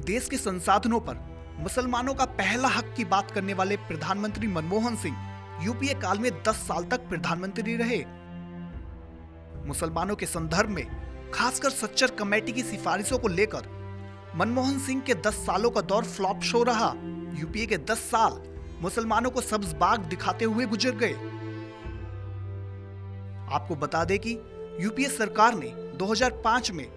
देश के संसाधनों पर मुसलमानों का पहला हक की बात करने वाले प्रधानमंत्री मनमोहन सिंह यूपीए काल में 10 साल तक प्रधानमंत्री रहे। मुसलमानों के संदर्भ में खासकर सच्चर कमेटी की सिफारिशों को लेकर मनमोहन सिंह के 10 सालों का दौर फ्लॉप शो रहा। यूपीए के 10 साल मुसलमानों को सब्ज बाग दिखाते हुए गुजर गए। आपको बता दें कि यूपीए सरकार ने 2005 में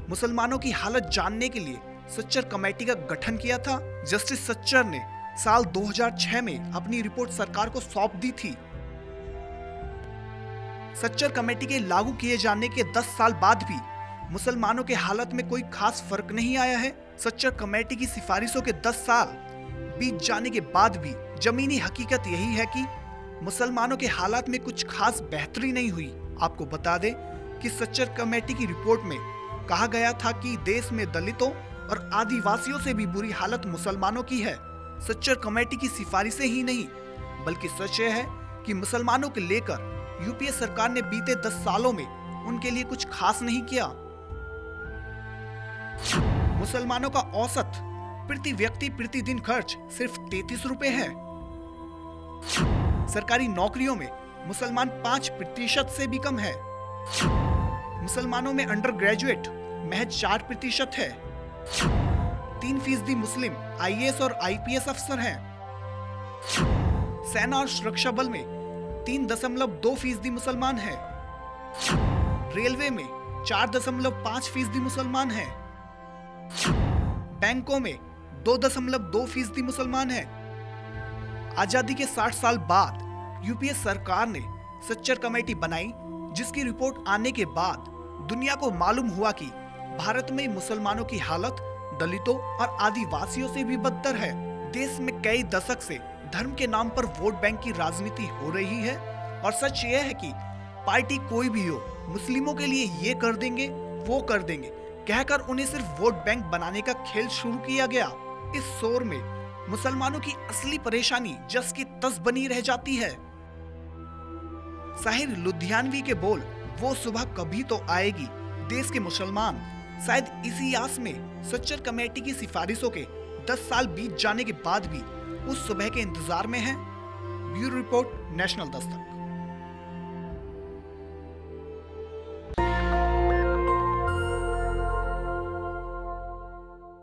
मुसलमानों की हालत जानने के लिए सच्चर कमेटी का गठन किया था। जस्टिस सच्चर ने साल 2006 में अपनी रिपोर्ट सरकार को सौंप दी थी। सच्चर कमेटी के लागू किए जाने के 10 साल बाद भी मुसलमानों के हालत में कोई खास फर्क नहीं आया है। सच्चर कमेटी की सिफारिशों के 10 साल बीत जाने के बाद भी जमीनी हकीकत यही है कि मुसलमानों के हालात में कुछ खास बेहतरी नहीं हुई। आपको बता दें कि सच्चर कमेटी की रिपोर्ट में कहा गया था कि देश में दलितों और आदिवासियों से भी बुरी हालत मुसलमानों की है। सच्चर कमेटी की सिफारिशें ही नहीं बल्कि सच यह है कि मुसलमानों को लेकर यूपीए सरकार ने बीते 10 सालों में उनके लिए कुछ खास नहीं किया। मुसलमानों का औसत प्रति व्यक्ति प्रति दिन खर्च सिर्फ 33 रुपए है। सरकारी नौकरियों में मुसलमान 5% से भी कम है। मुसलमानों में अंडर ग्रेजुएट महज 4% है। 3% मुस्लिम आईएएस और आईपीएस अफसर हैं। सेना और सुरक्षा बल में 3.2% मुसलमान हैं। रेलवे में 4.5% मुसलमान हैं। बैंकों में 2.2% मुसलमान हैं। आजादी के 60 साल बाद यूपीए सरकार ने सच्चर कमेटी बनाई, जिसकी रिपोर्ट आने के बाद दुनिया को मालूम हुआ कि भारत में मुसलमानों की हालत दलितों और आदिवासियों से भी बदतर है। देश में कई दशक से धर्म के नाम पर वोट बैंक की राजनीति हो रही है और सच यह है कि पार्टी कोई भी हो, मुस्लिमों के लिए ये कर देंगे वो कर देंगे कहकर उन्हें सिर्फ वोट बैंक बनाने का खेल शुरू किया गया। इस शोर में मुसलमानों की असली परेशानी जस की तस बनी रह जाती है। साहिर लुधियानवी के बोल, वो सुबह कभी तो आएगी। देश के मुसलमान शायद इसी आस में सच्चर कमेटी की सिफारिशों के 10 साल बीत जाने के बाद भी उस सुबह के इंतजार में हैं। Bureau report, national Dastak.